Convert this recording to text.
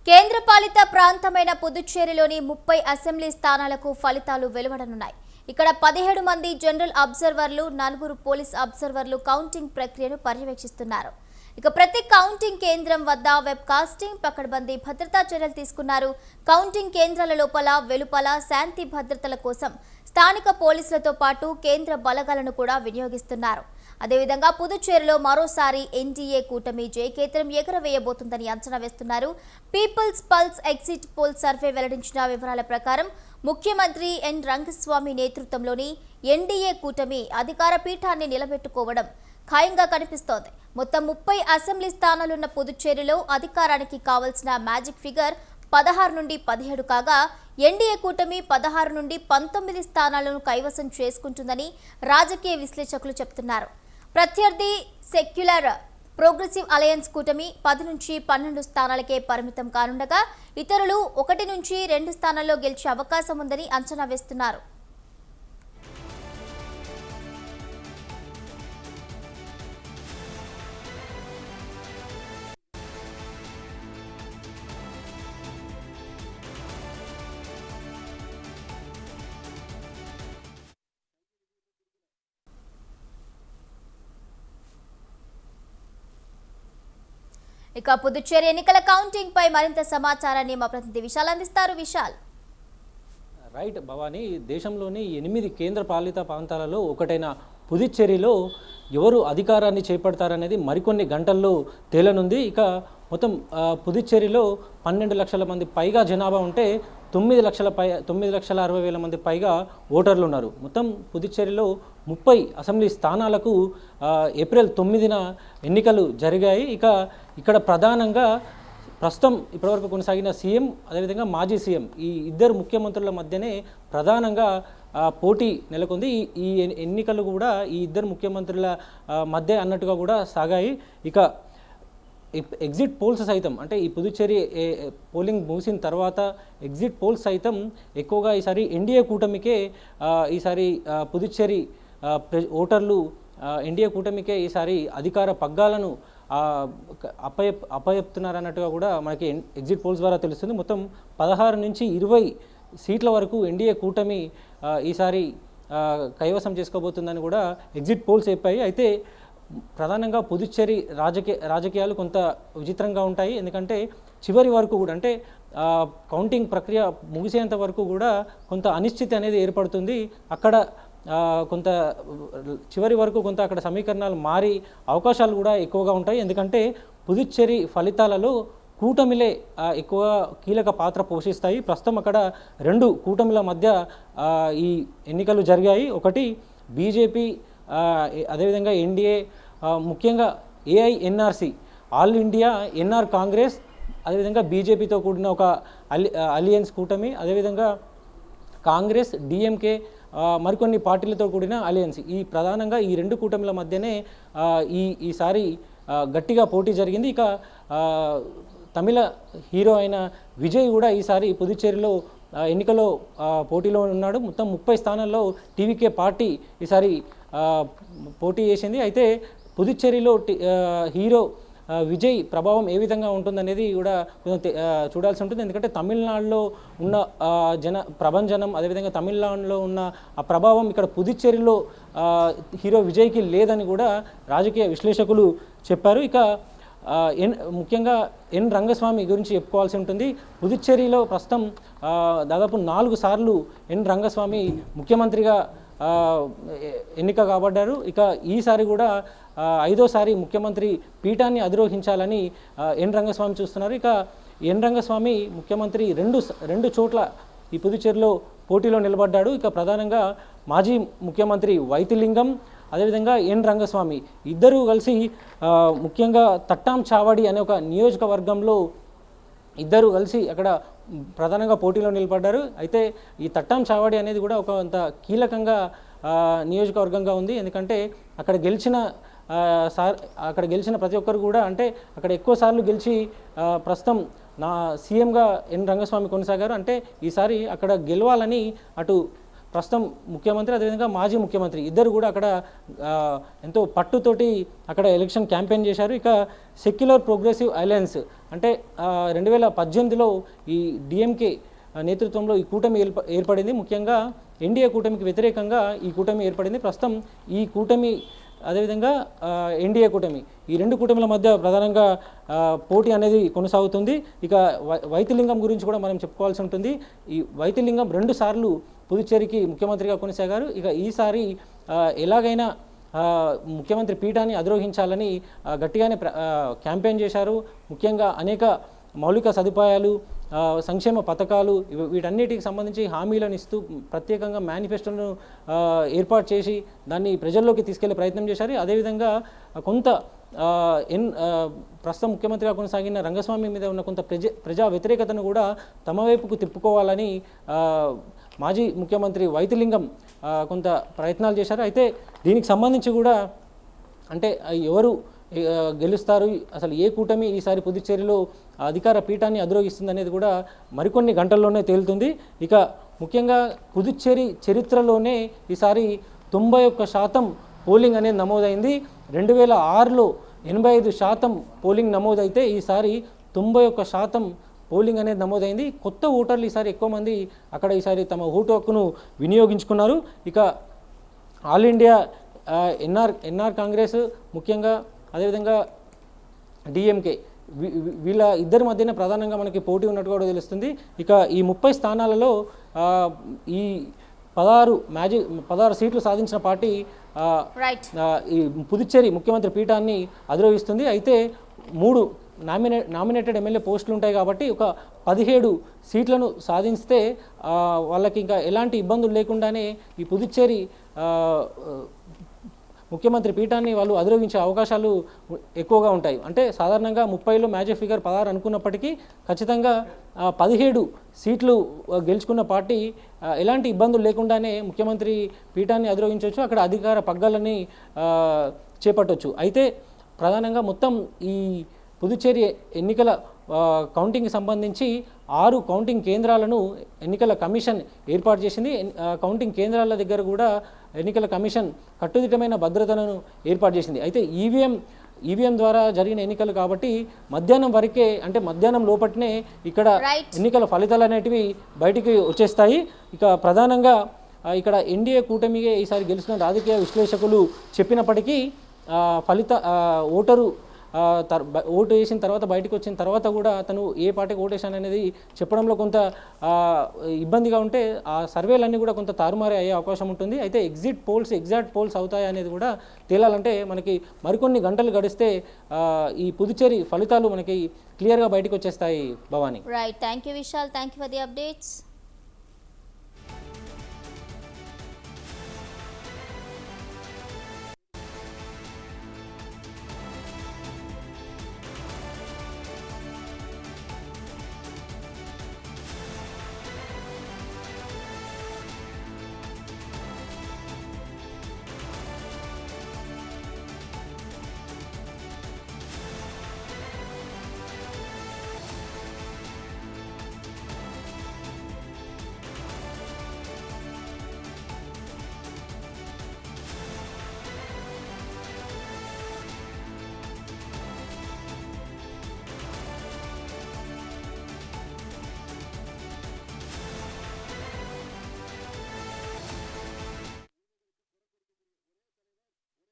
కేంద్రపాలిత ప్రాంతమైన పుదుచ్చేరిలోని 30 అసెంబ్లీ స్థానాలకు ఫలితాలు వెలువడనున్నాయి. ఇక్కడ 17 మంది జనరల్ అబ్జర్వర్లు, 4 పోలీస్ అబ్జర్వర్లు కౌంటింగ్ ప్రక్రియను పర్యవేక్షిస్తున్నారు. ఇక ప్రతి కౌంటింగ్ కేంద్రం వద్ద వెబ్ కాస్టింగ్, పకడ్బందీ భద్రతా చర్యలు తీసుకున్నారు. కౌంటింగ్ కేంద్రాల లోపల, వెలుపల శాంతి భద్రతల కోసం స్థానిక పోలీసులతో పాటు కేంద్ర బలగాలను కూడా వినియోగిస్తున్నారు. అదేవిధంగా పుదుచ్చేరిలో మరోసారి ఎన్డీఏ కూటమి జయకేతనం ఎగరవేయబోతుందని అంచనా వేస్తున్నారు. People's Pulse exit poll survey వెల్లడించిన వివరాల ప్రకారం ముఖ్యమంత్రి ఎన్ రంగస్వామి నేతృత్వంలోని ఎన్డీఏ కూటమి అధికార పీఠాన్ని నిలబెట్టుకోవడం ఖాయంగా కనిపిస్తోంది. మొత్తం 30 అసెంబ్లీ స్థానాలున్న పుదుచ్చేరిలో అధికారానికి కావాల్సిన మ్యాజిక్ ఫిగర్ 16 నుండి 17 కాగా ఎన్డీఏ కూటమి 16 నుండి 19 స్థానాలను కైవసం చేసుకుంటుందని రాజకీయ విశ్లేషకులు చెబుతున్నారు. ప్రత్యర్థి సెక్యులర్ ప్రోగ్రెసివ్ అలయన్స్ కూటమి 10 నుంచి 12 స్థానాలకే పరిమితం కానుండగా ఇతరులు 1 నుంచి 2 స్థానాల్లో గెలిచే అవకాశం ఉందని అంచనా వేస్తున్నారు. ఇక పుదుచ్చేరి ఎన్నికల కౌంటింగ్ పై మరింత సమాచారాన్ని మా ప్రతినిధి విశాల్ అందిస్తారు. విశాల్. రైట్ భవానీ, దేశంలోని 8 కేంద్ర పాలిత ప్రాంతాలలో ఒకటైన పుదుచ్చేరిలో ఎవరు అధికారాన్ని చేపడతారనేది మరికొన్ని గంటల్లో తేలనుంది. ఇక మొత్తం పుదుచ్చేరిలో 12 లక్షల మంది పైగా జనాభా ఉంటే 9,60,000 మంది పైగా ఓటర్లు ఉన్నారు. మొత్తం పుదుచ్చేరిలో 30 అసెంబ్లీ స్థానాలకు ఏప్రిల్ 9న ఎన్నికలు జరిగాయి. ఇక్కడ ప్రధానంగా ప్రస్తుతం ఇప్పటివరకు కొనసాగిన సీఎం, అదేవిధంగా మాజీ సీఎం, ఈ ఇద్దరు ముఖ్యమంత్రుల మధ్యనే ప్రధానంగా పోటీ నెలకొంది. ఈ ఎన్నికలు కూడా ఈ ఇద్దరు ముఖ్యమంత్రుల మధ్య అన్నట్టుగా కూడా సాగాయి. ఇక ఎగ్జిట్ పోల్స్ సైతం, అంటే ఈ పుదుచ్చేరి పోలింగ్ ముగిసిన తర్వాత ఎగ్జిట్ పోల్స్ సైతం ఎక్కువగా ఈసారి ఎన్డీఏ కూటమికే, ఈసారి పుదుచ్చేరి ఓటర్లు ఎన్డీఏ కూటమికే ఈసారి అధికార పగ్గాలను అప్పచెప్తున్నారన్నట్టుగా కూడా మనకి ఎగ్జిట్ పోల్స్ ద్వారా తెలుస్తుంది. మొత్తం 16 నుంచి 20 సీట్ల వరకు ఎన్డీఏ కూటమి ఈసారి కైవసం చేసుకోబోతుందని కూడా ఎగ్జిట్ పోల్స్ చెప్పాయి. అయితే ప్రధానంగా పుదుచ్చేరి రాజకీయాలు కొంత విచిత్రంగా ఉంటాయి. ఎందుకంటే చివరి వరకు కూడా, అంటే కౌంటింగ్ ప్రక్రియ ముగిసేంత వరకు కూడా కొంత అనిశ్చితి అనేది ఏర్పడుతుంది. అక్కడ కొంత చివరి వరకు కొంత అక్కడ సమీకరణాలు మారి అవకాశాలు కూడా ఎక్కువగా ఉంటాయి. ఎందుకంటే పుదుచ్చేరి ఫలితాలలో కూటమిలే ఎక్కువ కీలక పాత్ర పోషిస్తాయి. ప్రస్తుతం అక్కడ 2 కూటమిల మధ్య ఈ ఎన్నికలు జరిగాయి. ఒకటి బీజేపీ, అదేవిధంగా ఎన్డీఏ, ముఖ్యంగా ఏఐఎన్ఆర్సీ, ఆల్ ఇండియా ఎన్ఆర్ కాంగ్రెస్, అదేవిధంగా బీజేపీతో కూడిన ఒక అలియన్స్ కూటమి, అదేవిధంగా కాంగ్రెస్, డిఎంకే, మరికొన్ని పార్టీలతో కూడిన అలయన్స్. ఈ ప్రధానంగా ఈ 2 కూటమిల మధ్యనే ఈసారి గట్టిగా పోటీ జరిగింది. ఇక తమిళ హీరో అయిన విజయ్ కూడా ఈసారి పుదుచ్చేరిలో ఎన్నికలో పోటీలో ఉన్నాడు. మొత్తం 30 స్థానాల్లో టీవీకే పార్టీ ఈసారి పోటీ చేసింది. అయితే పుదుచ్చేరిలో హీరో విజయ్ ప్రభావం ఏ విధంగా ఉంటుందనేది కూడా చూడాల్సి ఉంటుంది. ఎందుకంటే తమిళనాడులో ఉన్న ప్రభంజనం, అదేవిధంగా తమిళనాడులో ఉన్న ఆ ప్రభావం ఇక్కడ పుదుచ్చేరిలో హీరో విజయ్కి లేదని కూడా రాజకీయ విశ్లేషకులు చెప్పారు. ఇక ముఖ్యంగా ఎన్ రంగస్వామి గురించి చెప్పుకోవాల్సి ఉంటుంది. పుదుచ్చేరిలో ప్రస్తుతం దాదాపు 4 సార్లు ఎన్ రంగస్వామి ముఖ్యమంత్రిగా ఎన్నిక కాబడ్డారు. ఇక ఈసారి కూడా 5వ ముఖ్యమంత్రి పీఠాన్ని అధిరోహించాలని ఎన్ రంగస్వామి చూస్తున్నారు. ఇక ఎన్ రంగస్వామి ముఖ్యమంత్రి రెండు చోట్ల ఈ పుదుచ్చేరిలో పోటీలో నిలబడ్డాడు. ఇక ప్రధానంగా మాజీ ముఖ్యమంత్రి వైతిలింగం, అదేవిధంగా ఎన్ రంగస్వామి ఇద్దరూ కలిసి ముఖ్యంగా తట్టాం చావడి అనే ఒక నియోజకవర్గంలో ఇద్దరు కలిసి అక్కడ ప్రధానంగా పోటీలో నిలబడ్డారు. అయితే ఈ తట్టాం చావడి అనేది కూడా ఒక అంత కీలకంగా నియోజకవర్గంగా ఉంది. ఎందుకంటే అక్కడ గెలిచిన ప్రతి ఒక్కరు కూడా, అంటే అక్కడ ఎక్కువ సార్లు గెలిచి ప్రస్తుతం సీఎంగా ఎన్ రంగస్వామి కొనసాగారు. అంటే ఈసారి అక్కడ గెలవాలని అటు ప్రస్తుతం ముఖ్యమంత్రి అదేవిధంగా మాజీ ముఖ్యమంత్రి ఇద్దరు కూడా అక్కడ ఎంతో పట్టుతోటి అక్కడ ఎలక్షన్ క్యాంపెయిన్ చేశారు. ఇక సెక్యులర్ ప్రోగ్రెసివ్ అలయన్స్ అంటే 2018లో ఈ డిఎంకే నేతృత్వంలో ఈ కూటమి ఏర్పడింది. ముఖ్యంగా ఎన్డీఏ కూటమికి వ్యతిరేకంగా ఈ కూటమి ఏర్పడింది. ప్రస్తుతం ఈ కూటమి అదేవిధంగా ఎన్డీఏ కూటమి ఈ రెండు కూటమిల మధ్య ప్రధానంగా పోటీ అనేది కొనసాగుతుంది. ఇక వైతిలింగం గురించి కూడా మనం చెప్పుకోవాల్సి ఉంటుంది. ఈ వైతిలింగం 2 సార్లు పుదుచ్చేరికి ముఖ్యమంత్రిగా కొనసాగారు. ఇక ఈసారి ఎలాగైనా ముఖ్యమంత్రి పీఠాన్ని అధిరోహించాలని గట్టిగానే క్యాంపెయిన్ చేశారు. ముఖ్యంగా అనేక మౌలిక సదుపాయాలు, సంక్షేమ పథకాలు వీటన్నిటికి సంబంధించి హామీలను ఇస్తూ ప్రత్యేకంగా మేనిఫెస్టోను ఏర్పాటు చేసి దాన్ని ప్రజల్లోకి తీసుకెళ్లే ప్రయత్నం చేశారు. అదేవిధంగా కొంత ప్రస్తుతం ముఖ్యమంత్రిగా కొనసాగిన రంగస్వామి మీద ఉన్న కొంత ప్రజా వ్యతిరేకతను కూడా తమ వైపుకు తిప్పుకోవాలని మాజీ ముఖ్యమంత్రి వైతిలింగం కొంత ప్రయత్నాలు చేశారు. అయితే దీనికి సంబంధించి కూడా అంటే ఎవరు గెలుస్తారు, అసలు ఏ కూటమి ఈసారి పుదుచ్చేరిలో అధికార పీఠాన్ని అధిరోహిస్తుంది అనేది కూడా మరికొన్ని గంటల్లోనే తేలుతుంది. ఇక ముఖ్యంగా పుదుచ్చేరి చరిత్రలోనే ఈసారి 91% పోలింగ్ అనేది నమోదైంది. 2006లో 85% పోలింగ్ నమోదైతే ఈసారి 91% పోలింగ్ అనేది నమోదైంది. కొత్త ఓటర్లు ఈసారి ఎక్కువ మంది అక్కడ ఈసారి తమ ఓటు హక్కును వినియోగించుకున్నారు. ఇక ఆల్ ఇండియా ఎన్ఆర్ కాంగ్రెస్ ముఖ్యంగా అదేవిధంగా డిఎంకే వీళ్ళ ఇద్దరి మధ్యన ప్రధానంగా మనకి పోటీ ఉన్నట్టు కూడా తెలుస్తుంది. ఇక ఈ 30 స్థానాలలో ఈ 16 సీట్లు సాధించిన పార్టీ ఈ పుదుచ్చేరి ముఖ్యమంత్రి పీఠాన్ని అధిరోహిస్తుంది. అయితే 3 నామినేటెడ్ ఎమ్మెల్యే పోస్టులు ఉంటాయి కాబట్టి ఒక 17 సీట్లను సాధిస్తే వాళ్ళకి ఇంకా ఎలాంటి ఇబ్బందులు లేకుండానే ఈ పుదుచ్చేరి ముఖ్యమంత్రి పీఠాన్ని వాళ్ళు అధిరోహించే అవకాశాలు ఎక్కువగా ఉంటాయి. అంటే సాధారణంగా 30లో మ్యాజిక్ ఫిగర్ 16 అనుకున్నప్పటికీ ఖచ్చితంగా 17 సీట్లు గెలుచుకున్న పార్టీ ఎలాంటి ఇబ్బందులు లేకుండానే ముఖ్యమంత్రి పీఠాన్ని అధిరోహించవచ్చు, అక్కడ అధికార పగ్గాలని చేపట్టవచ్చు. అయితే ప్రధానంగా మొత్తం ఈ పుదుచ్చేరి ఎన్నికల కౌంటింగ్కి సంబంధించి 6 కౌంటింగ్ కేంద్రాలను ఎన్నికల కమిషన్ ఏర్పాటు చేసింది. కౌంటింగ్ కేంద్రాల దగ్గర కూడా ఎన్నికల కమిషన్ కట్టుదిట్టమైన భద్రతలను ఏర్పాటు చేసింది. అయితే ఈవీఎం ద్వారా జరిగిన ఎన్నికలు కాబట్టి మధ్యాహ్నం వరకే, అంటే మధ్యాహ్నం లోపట్నే ఇక్కడ ఎన్నికల ఫలితాలు అనేటివి బయటికి వచ్చేస్తాయి. ఇక ప్రధానంగా ఇక్కడ ఎన్డీఏ కూటమిగా ఈసారి గెలిచిన రాజకీయ విశ్లేషకులు చెప్పినప్పటికీ ఓటు వేసిన తర్వాత బయటకు వచ్చిన తర్వాత కూడా అతను ఏ పార్టీకి ఓటేశాను అనేది చెప్పడంలో కొంత ఇబ్బందిగా ఉంటే ఆ సర్వేలన్నీ కూడా కొంత తారుమారే అయ్యే అవకాశం ఉంటుంది. అయితే ఎగ్జాక్ట్ పోల్స్ అవుతాయి అనేది కూడా తేలాలంటే మనకి మరికొన్ని గంటలు గడిస్తే ఈ పుదుచ్చేరి ఫలితాలు మనకి క్లియర్గా బయటకు వచ్చేస్తాయి. Bhavani. Right, thank you Vishal, thank you for the updates.